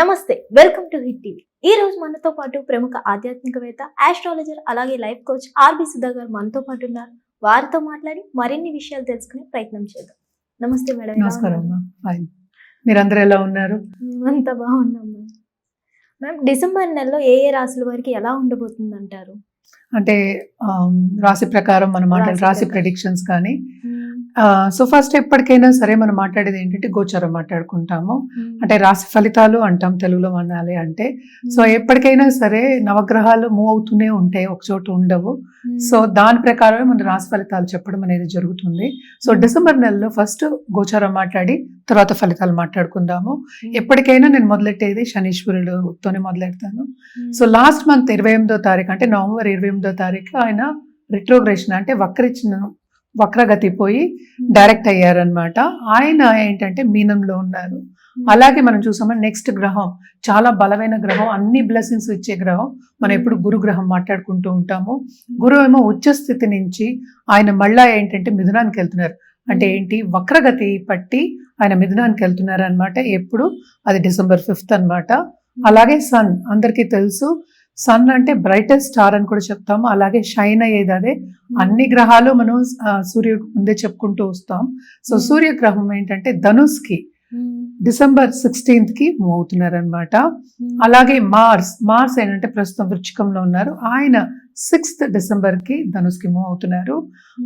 నమస్తే, welcome to hit TV. ఈ రోజు మనతో పాటు ప్రముఖ ఆధ్యాత్మికవేత్త, ఆస్ట్రాలజర్, అలాగే లైఫ్ కోచ్ ఆర్బి సుధా గారు మనతో పాటు ఉన్నారు. వారితో మాట్లాడి మరిన్ని విషయాలు తెలుసుకునే ప్రయత్నం చేద్దాం. నమస్తే మేడం. నమస్కారం అమ్మా. ఫైన్. మీరందరూ ఎలా ఉన్నారు? మేమంతా బాగున్నాం మ్యామ్. మ్యామ్, డిసెంబర్ నెలలో ఏ ఏ రాశుల వారికి ఎలా ఉండబోతుంది అంటారు? అంటే రాశి ప్రకారం మనం రాశి ప్రెడిక్షన్స్ కానీ సో ఫస్ట్ ఎప్పటికైనా సరే మనం మాట్లాడేది ఏంటంటే గోచారం మాట్లాడుకుంటాము. అంటే రాశి ఫలితాలు అంటాం తెలుగులో అనాలి అంటే. సో ఎప్పటికైనా సరే నవగ్రహాలు మూవ్ అవుతూనే ఉంటాయి, ఒక చోట ఉండవు. సో దాని ప్రకారమే మన రాశి ఫలితాలు చెప్పడం అనేది జరుగుతుంది. సో డిసెంబర్ నెలలో ఫస్ట్ గోచారం మాట్లాడి తర్వాత ఫలితాలు మాట్లాడుకుందాము. ఎప్పటికైనా నేను మొదలెట్టేది శనీశ్వరుడుతోనే మొదలెడతాను. సో లాస్ట్ మంత్ 28వ తారీఖు అంటే నవంబర్ 28వ తారీఖు ఆయన రిట్రోగ్రేషన్ అంటే వక్రగతి పోయి డైరెక్ట్ అయ్యారనమాట. ఆయన ఏంటంటే మీనంలో ఉన్నారు. అలాగే మనం చూసామని నెక్స్ట్ గ్రహం చాలా బలమైన గ్రహం, అన్ని బ్లెస్సింగ్స్ ఇచ్చే గ్రహం. మనం ఎప్పుడు గురు గ్రహం మాట్లాడుకుంటూ ఉంటాము. గురువు ఏమో ఉచ్చ స్థితి నుంచి ఆయన మళ్ళా ఏంటంటే మిథునానికి వెళ్తున్నారు. అంటే ఏంటి, వక్రగతి పట్టి ఆయన మిథునానికి వెళ్తున్నారు అనమాట. ఎప్పుడు అది December 5th అనమాట. అలాగే సన్ అందరికీ తెలుసు, సన్ అంటే బ్రైటెస్ట్ స్టార్ అని కూడా చెప్తాము. అలాగే షైన్ అయ్యేది అదే. అన్ని గ్రహాలు మనం సూర్యుడు ముందే చెప్పుకుంటూ వస్తాం. సో సూర్యగ్రహం ఏంటంటే ధనుస్కి December 16th కి మూవ్ అవుతున్నారు అనమాట. అలాగే మార్స్ ఏంటంటే ప్రస్తుతం వృశ్చికంలో ఉన్నారు. ఆయన 6th December కి ధనుస్కి మూవ్ అవుతున్నారు.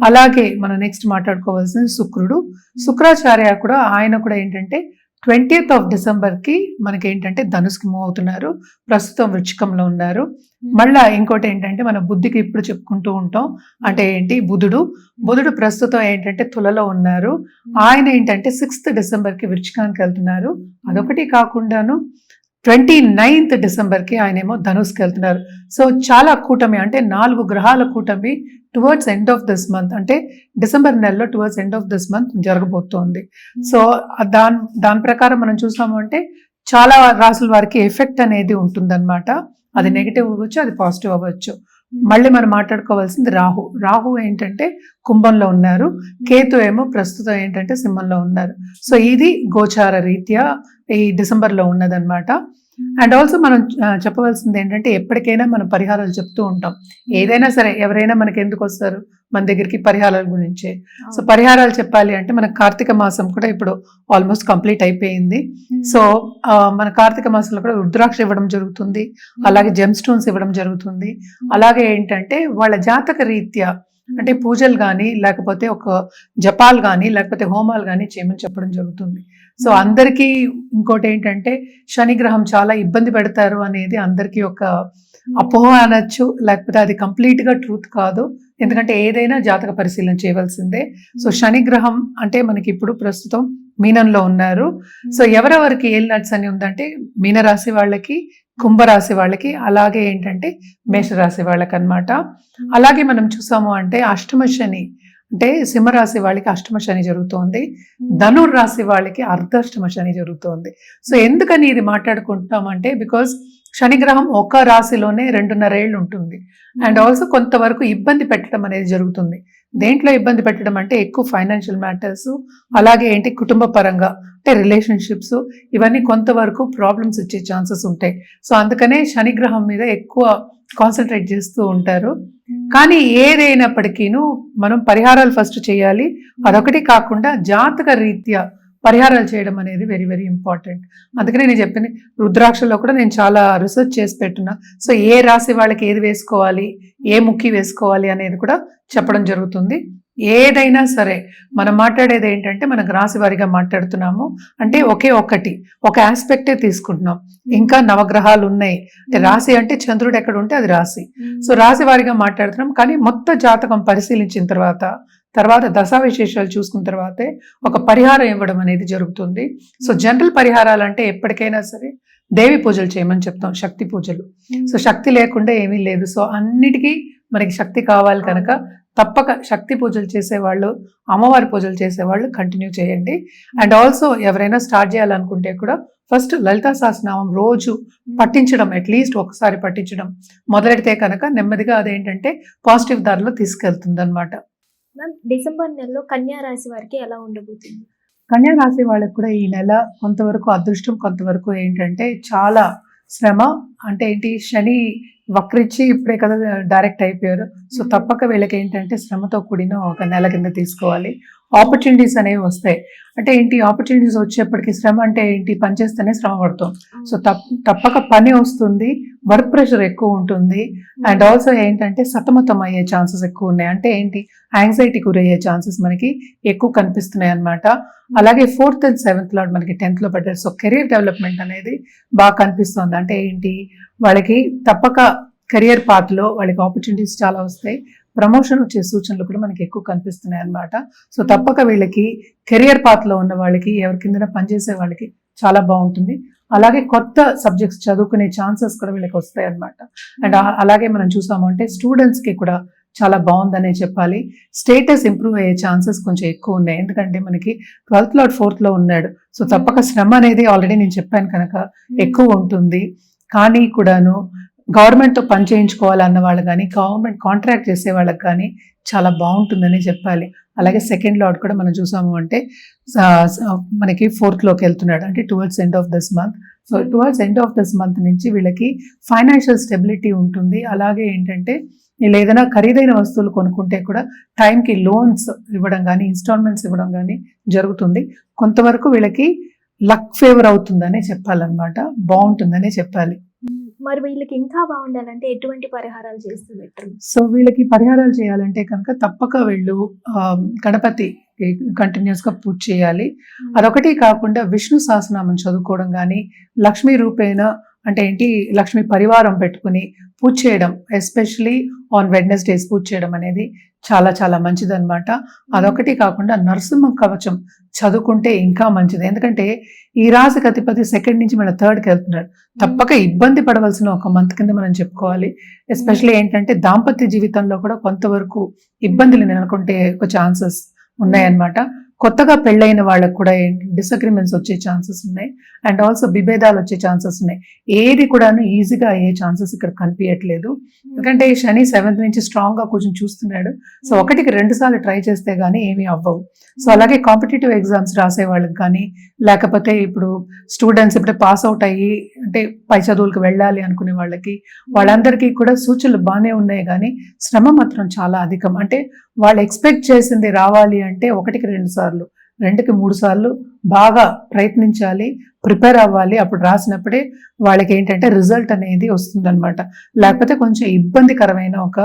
అలాగే మనం నెక్స్ట్ మాట్లాడుకోవాల్సిన శుక్రాచార్య కూడా ఆయన కూడా ఏంటంటే 20th December కి మనకి ఏంటంటే ధనుస్కి మూవ్ అవుతున్నారు. ప్రస్తుతం వృశ్చికంలో ఉన్నారు. మళ్ళా ఇంకోటి ఏంటంటే మన బుద్ధికి ఇప్పుడు చెప్పుకుంటూ ఉంటాం. అంటే ఏంటి, బుధుడు ప్రస్తుతం ఏంటంటే తులలో ఉన్నారు. ఆయన ఏంటంటే 6th December కి వృశ్చికానికి వెళ్తున్నారు. అదొకటి కాకుండాను 29th December కి ఆయన ఏమో ధనుస్కి వెళ్తున్నారు. సో చాలా కూటమి, అంటే 4 గ్రహాల కూటమి towards end of this month, అంటే డిసెంబర్ నెలలో towards end of this month జరగబోతోంది. సో దాని ప్రకారం మనం చూసాము అంటే చాలా రాసుల వారికి ఎఫెక్ట్ అనేది ఉంటుందన్నమాట. అది నెగిటివ్ అవ్వచ్చు, అది పాజిటివ్ అవ్వచ్చు. మళ్ళీ మనం మాట్లాడుకోవాల్సింది రాహు ఏంటంటే కుంభంలో ఉన్నారు. కేతు ఏమో ప్రస్తుతం ఏంటంటే సింహంలో ఉన్నారు. సో ఇది గోచార రీత్యా ఈ డిసెంబర్లో ఉన్నదన్నమాట. అండ్ ఆల్సో మనం చెప్పవలసింది ఏంటంటే ఎప్పటికైనా మనం పరిహారాలు చెప్తూ ఉంటాం. ఏదైనా సరే ఎవరైనా మనకి ఎందుకు వస్తారు మన దగ్గరికి, పరిహారాల గురించే. సో పరిహారాలు చెప్పాలి అంటే మన కార్తీక మాసం కూడా ఇప్పుడు ఆల్మోస్ట్ కంప్లీట్ అయిపోయింది. సో మన కార్తీక మాసంలో కూడా రుద్రాక్ష ఇవ్వడం జరుగుతుంది, అలాగే జెమ్ స్టోన్స్ ఇవ్వడం జరుగుతుంది. అలాగే ఏంటంటే వాళ్ళ జాతక రీత్యా అంటే పూజలు కానీ లేకపోతే ఒక జపాలు కానీ లేకపోతే హోమాలు కానీ చేయమని చెప్పడం జరుగుతుంది. సో అందరికీ ఇంకోటి ఏంటంటే శనిగ్రహం చాలా ఇబ్బంది పెడతారు అనేది అందరికీ ఒక అపోహ అనొచ్చు, లేకపోతే అది కంప్లీట్గా ట్రూత్ కాదు. ఎందుకంటే ఏదైనా జాతక పరిశీలన చేయవలసిందే. సో శనిగ్రహం అంటే మనకి ఇప్పుడు ప్రస్తుతం మీనంలో ఉన్నారు. సో ఎవరెవరికి ఏలినాటి శని ఉందంటే మీనరాశి వాళ్ళకి, కుంభరాశి వాళ్ళకి, అలాగే ఏంటంటే మేషరాశి వాళ్ళకి అన్నమాట. అలాగే మనం చూసాము అంటే అష్టమ శని అంటే సింహరాశి వాళ్ళకి అష్టమ శని జరుగుతోంది. ధనుర్రాశి వాళ్ళకి అర్ధాష్టమ శని జరుగుతోంది. సో ఎందుకని ఇది మాట్లాడుకుంటున్నామంటే బికాజ్ శనిగ్రహం ఒక రాశిలోనే 2.5 ఏళ్ళు ఉంటుంది. అండ్ ఆల్సో కొంతవరకు ఇబ్బంది పెట్టడం అనేది జరుగుతుంది. దేంట్లో ఇబ్బంది పెట్టడం అంటే ఎక్కువ ఫైనాన్షియల్ మ్యాటర్స్, అలాగే ఏంటి కుటుంబ పరంగా అంటే రిలేషన్షిప్స్, ఇవన్నీ కొంతవరకు ప్రాబ్లమ్స్ ఇచ్చే ఛాన్సెస్ ఉంటాయి. సో అందుకనే శనిగ్రహం మీద ఎక్కువ కాన్సన్ట్రేట్ చేస్తూ ఉంటారు. కానీ ఏదైనప్పటికీను మనం పరిహారాలు ఫస్ట్ చేయాలి. అదొకటి కాకుండా జాతక రీత్యా పరిహారాలు చేయడం అనేది వెరీ వెరీ ఇంపార్టెంట్. అందుకనే నేను చెప్పింది, రుద్రాక్షలో కూడా నేను చాలా రీసెర్చ్ చేసి పెట్టున్నా. సో ఏ రాశి వాళ్ళకి ఏది వేసుకోవాలి, ఏ ముక్కి వేసుకోవాలి అనేది కూడా చెప్పడం జరుగుతుంది. ఏదైనా సరే మనం మాట్లాడేది ఏంటంటే మనకు రాశి వారిగా మాట్లాడుతున్నాము అంటే ఒక ఆస్పెక్టే తీసుకుంటున్నాం. ఇంకా నవగ్రహాలు ఉన్నాయి. అంటే రాశి అంటే చంద్రుడు ఎక్కడ ఉంటే అది రాశి. సో రాశి వారిగా మాట్లాడుతున్నాం. కానీ మొత్తం జాతకం పరిశీలించిన తర్వాత దశా విశేషాలు చూసుకున్న తర్వాతే ఒక పరిహారం ఇవ్వడం అనేది జరుగుతుంది. సో జనరల్ పరిహారాలు అంటే ఎప్పటికైనా సరే దేవి పూజలు చేయమని చెప్తాం, శక్తి పూజలు. సో శక్తి లేకుండా ఏమీ లేదు. సో అన్నిటికీ మనకి శక్తి కావాలి కనుక తప్పక శక్తి పూజలు చేసేవాళ్ళు, అమ్మవారి పూజలు చేసేవాళ్ళు కంటిన్యూ చేయండి. అండ్ ఆల్సో ఎవరైనా స్టార్ట్ చేయాలనుకుంటే కూడా ఫస్ట్ లలితా సహస్రనామం రోజు పఠించడం, అట్లీస్ట్ ఒకసారి పఠించడం మొదలెడితే కనుక నెమ్మదిగా అదేంటంటే పాజిటివ్ దారిలో తీసుకెళ్తుంది అనమాట. డిసెంబర్ నెలలో కన్యా రాశి వారికి ఎలా ఉండబోతుంది? కన్యా రాశి వాళ్ళకి కూడా ఈ నెల కొంతవరకు అదృష్టం, కొంతవరకు ఏంటంటే చాలా శ్రమ. అంటే ఏంటి, శని వక్రించి ఇప్పుడే కదా డైరెక్ట్ అయిపోయారు. సో తప్పక వీళ్ళకి ఏంటంటే శ్రమతో కూడిన ఒక నెల కింద తీసుకోవాలి. ఆపర్చునిటీస్ అనేవి వస్తాయి. అంటే ఏంటి, ఆపర్చునిటీస్ వచ్చేప్పటికి శ్రమ అంటే ఏంటి, పని చేస్తేనే శ్రమ పడతాం. సో తప్పక పని వస్తుంది, వర్క్ ప్రెషర్ ఎక్కువ ఉంటుంది. అండ్ ఆల్సో ఏంటంటే సతమతం అయ్యే ఛాన్సెస్ ఎక్కువ ఉన్నాయి. అంటే ఏంటి, యాంగ్జైటీ గురయ్యే ఛాన్సెస్ మనకి ఎక్కువ కనిపిస్తున్నాయి అన్నమాట. అలాగే 4th and 7th లార్డ్ మనకి 10th లో పడ్డారు. సో కెరీర్ డెవలప్మెంట్ అనేది బాగా కనిపిస్తుంది. అంటే ఏంటి, వాళ్ళకి తప్పక కెరియర్ పాత్లో వాళ్ళకి ఆపర్చునిటీస్ చాలా వస్తాయి. ప్రమోషన్ వచ్చే సూచనలు కూడా మనకి ఎక్కువ కనిపిస్తున్నాయి అన్నమాట. సో తప్పక వీళ్ళకి కెరియర్ పాత్లో ఉన్న వాళ్ళకి, ఎవరి కింద పనిచేసే వాళ్ళకి చాలా బాగుంటుంది. అలాగే కొత్త సబ్జెక్ట్స్ చదువుకునే ఛాన్సెస్ కూడా వీళ్ళకి వస్తాయి అన్నమాట. అండ్ అలాగే మనం చూసాము అంటే స్టూడెంట్స్కి కూడా చాలా బాగుందనే చెప్పాలి. స్టేటస్ ఇంప్రూవ్ అయ్యే ఛాన్సెస్ కొంచెం ఎక్కువ ఉన్నాయి. ఎందుకంటే మనకి 12th లార్డ్ 4th లో ఉన్నాడు. సో తప్పక శ్రమ అనేది ఆల్రెడీ నేను చెప్పాను కనుక ఎక్కువ ఉంటుంది. కానీ కూడాను గవర్నమెంట్తో పని చేయించుకోవాలన్న వాళ్ళు కానీ, గవర్నమెంట్ కాంట్రాక్ట్ చేసే వాళ్ళకి కానీ చాలా బాగుంటుందని చెప్పాలి. అలాగే 2nd లార్డ్ కూడా మనం చూసాము అంటే మనకి 4th లోకి వెళ్తున్నాడు. అంటే towards end of this month. So towards end of this month నుంచి వీళ్ళకి ఫైనాన్షియల్ స్టెబిలిటీ ఉంటుంది. అలాగే ఏంటంటే వీళ్ళు ఏదైనా ఖరీదైన వస్తువులు కొనుక్కుంటే కూడా టైంకి లోన్స్ ఇవ్వడం కానీ, ఇన్స్టాల్మెంట్స్ ఇవ్వడం కానీ జరుగుతుంది. కొంతవరకు వీళ్ళకి లక్ ఫేవర్ అవుతుందనే చెప్పాలన్నమాట, బాగుంటుందనే చెప్పాలి. మరి వీళ్ళకి ఇంకా బాగుండాలంటే ఎటువంటి పరిహారాలు చేస్తూ బెటర్? సో వీళ్ళకి పరిహారాలు చేయాలంటే కనుక తప్పక వీళ్ళు గణపతి కంటిన్యూస్ గా పూజ చేయాలి. అదొకటి కాకుండా విష్ణు సహస్రనామం చదువుకోవడం కానీ, లక్ష్మీ రూపేణ అంటే ఏంటి, లక్ష్మీ పరివారం పెట్టుకుని పూజ చేయడం, ఎస్పెషలీ ఆన్ వెడ్నెస్డేస్ పూజ చేయడం అనేది చాలా చాలా మంచిదన్నమాట. అదొకటి కాకుండా నరసింహ కవచం చదువుకుంటే ఇంకా మంచిది. ఎందుకంటే ఈ రాశికి అధిపతి 2nd నుంచి మన 3rdకి వెళ్తున్నాడు. తప్పక ఇబ్బంది పడవలసిన ఒక మంత్ కింద మనం చెప్పుకోవాలి. ఎస్పెషల్లీ ఏంటంటే దాంపత్య జీవితంలో కూడా కొంతవరకు ఇబ్బందులు నెలకొంటే ఒక ఛాన్సెస్ ఉన్నాయన్నమాట. కొత్తగా పెళ్ళైన వాళ్ళకు కూడా డిసగ్రిమెంట్స్ వచ్చే ఛాన్సెస్ ఉన్నాయి. అండ్ ఆల్సో విభేదాలు వచ్చే ఛాన్సెస్ ఉన్నాయి. ఏది కూడాను ఈజీగా అయ్యే ఛాన్సెస్ ఇక్కడ కనిపించట్లేదు. ఎందుకంటే శని 7th నుంచి స్ట్రాంగ్ గా కొంచెం చూస్తున్నాడు. సో 1కి 2 సార్లు ట్రై చేస్తే గానీ ఏమీ అవ్వవు. సో అలాగే కాంపిటేటివ్ ఎగ్జామ్స్ రాసే వాళ్ళకి కానీ, లేకపోతే ఇప్పుడు స్టూడెంట్స్ ఇప్పుడు పాస్ అవుట్ అయ్యి అంటే పై చదువులకు వెళ్ళాలి అనుకునే వాళ్ళందరికీ కూడా సూచనలు బాగానే ఉన్నాయి. కానీ శ్రమ మాత్రం చాలా అధికం. అంటే వాళ్ళు ఎక్స్పెక్ట్ చేసింది రావాలి అంటే 1కి 2 సార్లు, 2కి 3 సార్లు బాగా ప్రయత్నించాలి, ప్రిపేర్ అవ్వాలి. అప్పుడు రాసినప్పుడే వాళ్ళకి ఏంటంటే రిజల్ట్ అనేది వస్తుందన్నమాట. లేకపోతే కొంచెం ఇబ్బందికరమైన ఒక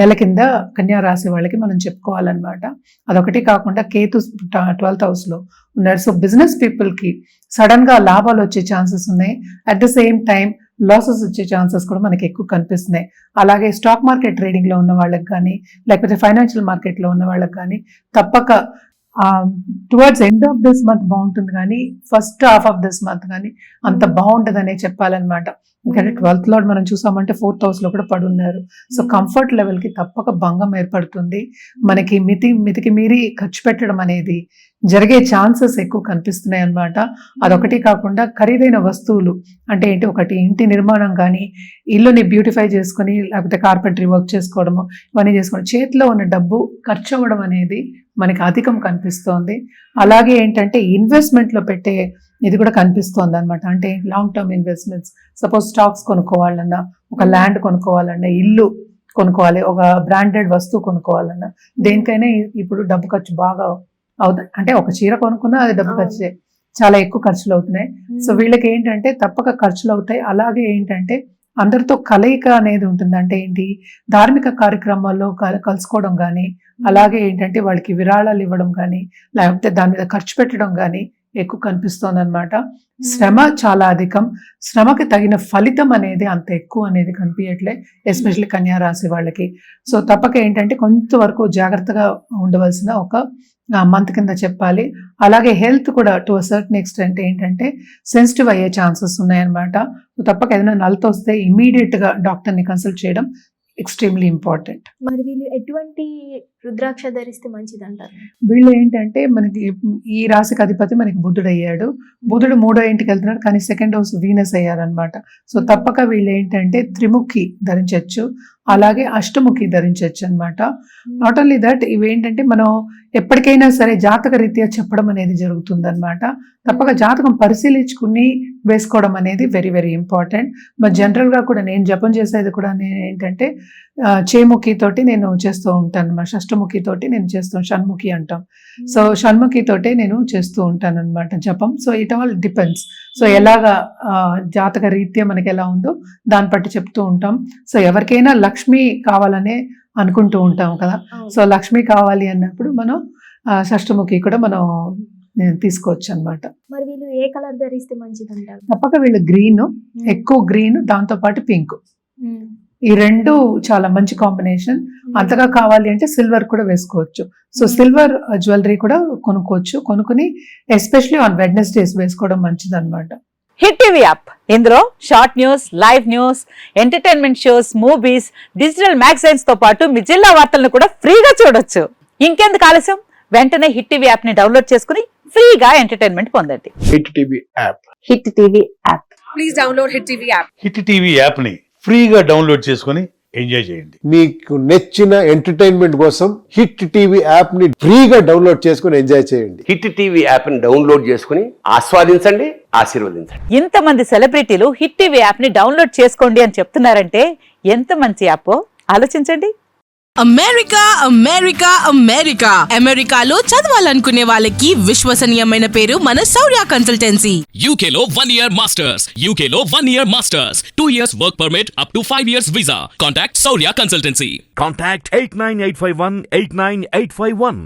నెల కింద కన్యా రాశి వాళ్ళకి మనం చెప్పుకోవాలన్నమాట. అదొకటి కాకుండా కేతు 12th house లో ఉన్నారు. సో బిజినెస్ పీపుల్కి సడన్ గా లాభాలు వచ్చే ఛాన్సెస్ ఉన్నాయి. At the same time losses వచ్చే ఛాన్సెస్ కూడా మనకి ఎక్కువ కనిపిస్తున్నాయి. అలాగే స్టాక్ మార్కెట్ ట్రేడింగ్ లో ఉన్న వాళ్ళకి కానీ, లేకపోతే ఫైనాన్షియల్ మార్కెట్ లో ఉన్న వాళ్ళకి కానీ తప్పక towards end of this month బాగుంటుంది. కానీ first half of this month కానీ అంత బాగుంటుందనే చెప్పాలన్నమాట. ఎందుకంటే 12th లార్డ్ మనం చూసామంటే 4th house లో కూడా పడున్నారు. సో కంఫర్ట్ లెవెల్ కి తప్పక భంగం ఏర్పడుతుంది. మనకి మితికి మీరి ఖర్చు పెట్టడం అనేది జరిగే ఛాన్సెస్ ఎక్కువ కనిపిస్తున్నాయి అన్నమాట. అదొకటి కాకుండా ఖరీదైన వస్తువులు అంటే ఏంటి, ఒకటి ఇంటి నిర్మాణం కానీ, ఇల్లుని బ్యూటిఫై చేసుకుని లేకపోతే కార్పెంటరీ వర్క్ చేసుకోవడము, ఇవన్నీ చేసుకోవడం, చేతిలో ఉన్న డబ్బు ఖర్చు అవ్వడం అనేది మనకి అధికం కనిపిస్తోంది. అలాగే ఏంటంటే ఇన్వెస్ట్మెంట్ లో పెట్టే ఇది కూడా కనిపిస్తోంది అనమాట. అంటే long term investments, suppose stocks కొనుక్కోవాలన్నా, ఒక ల్యాండ్ కొనుక్కోవాలన్నా, ఇల్లు కొనుక్కోవాలి, ఒక బ్రాండెడ్ వస్తువు కొనుక్కోవాలన్నా, దేనికైనా ఇప్పుడు డబ్బు ఖర్చు బాగా అవుతుంది. అంటే ఒక చీర కొనుక్కున్నా అది డబ్బు ఖర్చే, చాలా ఎక్కువ ఖర్చులు అవుతున్నాయి. సో వీళ్ళకి ఏంటంటే తప్పక ఖర్చులు అవుతాయి. అలాగే ఏంటంటే అందరితో కలయిక అనేది ఉంటుంది. అంటే ఏంటి, ధార్మిక కార్యక్రమాల్లో కలుసుకోవడం కానీ, అలాగే ఏంటంటే వాళ్ళకి విరాళాలు ఇవ్వడం కానీ, లేకపోతే దాని మీద ఖర్చు పెట్టడం కానీ ఎక్కువ కనిపిస్తోంది అనమాట. శ్రమ చాలా అధికం. శ్రమకి తగిన ఫలితం అనేది అంత ఎక్కువ అనేది కనిపించట్లే, ఎస్పెషల్లీ కన్యా రాశి వాళ్ళకి. సో తప్పక ఏంటంటే కొంతవరకు జాగ్రత్తగా ఉండవలసిన ఒక మంత్ కింద చెప్పాలి. అలాగే హెల్త్ కూడా టు అ సర్టన్ ఎక్స్టెంట్ ఏంటంటే సెన్సిటివ్ అయ్యే ఛాన్సెస్ ఉన్నాయన్నమాట. తప్పక ఏదైనా నలత వస్తే ఇమీడియట్ గా డాక్టర్ని కన్సల్ట్ చేయడం ఎక్స్ట్రీమ్లీ ఇంపార్టెంట్. మరి వీళ్ళు ఎటువంటి రుద్రాక్ష ధరిస్తే మంచిది అంటారు? వీళ్ళు ఏంటంటే మనకి ఈ రాశికి అధిపతి మనకి బుధుడు అయ్యాడు. బుధుడు 3వ ఇంటికి వెళ్తున్నాడు, కానీ 2nd house వీనస్ అయ్యారనమాట. సో తప్పక వీళ్ళు ఏంటంటే త్రిముఖి ధరించవచ్చు. అలాగే అష్టముఖి ధరించవచ్చు అనమాట. నాట్ ఓన్లీ దట్, ఇవేంటంటే మనం ఎప్పటికైనా సరే జాతక రీత్యా చెప్పడం అనేది జరుగుతుంది అనమాట. తప్పక జాతకం పరిశీలించుకుని వేసుకోవడం అనేది వెరీ వెరీ ఇంపార్టెంట్. మరి జనరల్గా కూడా నేను జపం చేసేది కూడా ఏంటంటే చేముఖి తోటి నేను చేస్తూ ఉంటాను అనమాట. షష్టముఖి తోటి నేను చేస్తాను, షణ్ముఖి అంటాం. సో షణ్ముఖి తోటే నేను చేస్తూ ఉంటాను అనమాట జపం. So it all depends. So ఎలాగా జాతక రీత్యా మనకి ఎలా ఉందో దాన్ని బట్టి చెప్తూ ఉంటాం. సో ఎవరికైనా లక్ష్మి కావాలనే అనుకుంటూ ఉంటాం కదా. సో లక్ష్మి కావాలి అన్నప్పుడు మనం షష్టముఖి కూడా మనం తీసుకోవచ్చు అనమాట. మరి వీళ్ళు ఏ కలర్ ధరిస్తే మంచిది అంటారు? తప్పక వీళ్ళు గ్రీన్, ఎక్కువ గ్రీన్, దాంతో పాటు పింక్, ఈ రెండు చాలా మంచి కాంబినేషన్. అంతగా కావాలి అంటే సిల్వర్ కూడా వేసుకోవచ్చు. సో సిల్వర్ జ్యువెలరీ కూడా కొనుక్కోవచ్చు. కొనుక్కుని ఎస్పెషల్లీ ఆన్ వెడ్నెస్డేస్ వేసుకోవడం మంచిది అనమాట. హిట్ టీవీ యాప్, ఇందులో short news, live news, entertainment shows, movies, digital magazines తో పాటు మీ జిల్లా వార్తలను కూడా ఫ్రీగా చూడొచ్చు. ఇంకెందుకు ఆలస్యం, వెంటనే హిట్ టీవీ యాప్ ని డౌన్లోడ్ చేసుకుని ఫ్రీగా ఎంటర్టైన్మెంట్ పొందండి. Hit TV app. Hit TV app. Please download hit TV app. Hit TV యాప్ని ఫ్రీగా డౌన్లోడ్ చేసుకొని ఎంజాయ్ చేయండి. మీకు నచ్చిన ఎంటర్టైన్మెంట్ కోసం హిట్ టీవీ యాప్ ని ఫ్రీగా డౌన్లోడ్ చేసుకొని ఎంజాయ్ చేయండి. హిట్ టీవీ యాప్ ని డౌన్లోడ్ చేసుకుని ఆస్వాదించండి, ఆశీర్వదించండి. ఇంతమంది సెలబ్రిటీలు హిట్ టీవీ యాప్ ని డౌన్లోడ్ చేసుకోండి అని చెప్తున్నారంటే ఎంత మంచి యాప్ ఆలోచించండి. అమెరికా అమెరికా అమెరికా అమెరికాలో చదవాలనుకునే వాళ్ళకి విశ్వసనీయమైన పేరు మన శౌర్య కన్సల్టెన్సీ. UK లో 1 year masters. UK లో 1 year masters. 2 years work permit up to 5 years visa. Contact Saurya Consultancy. Contact 89851 89851.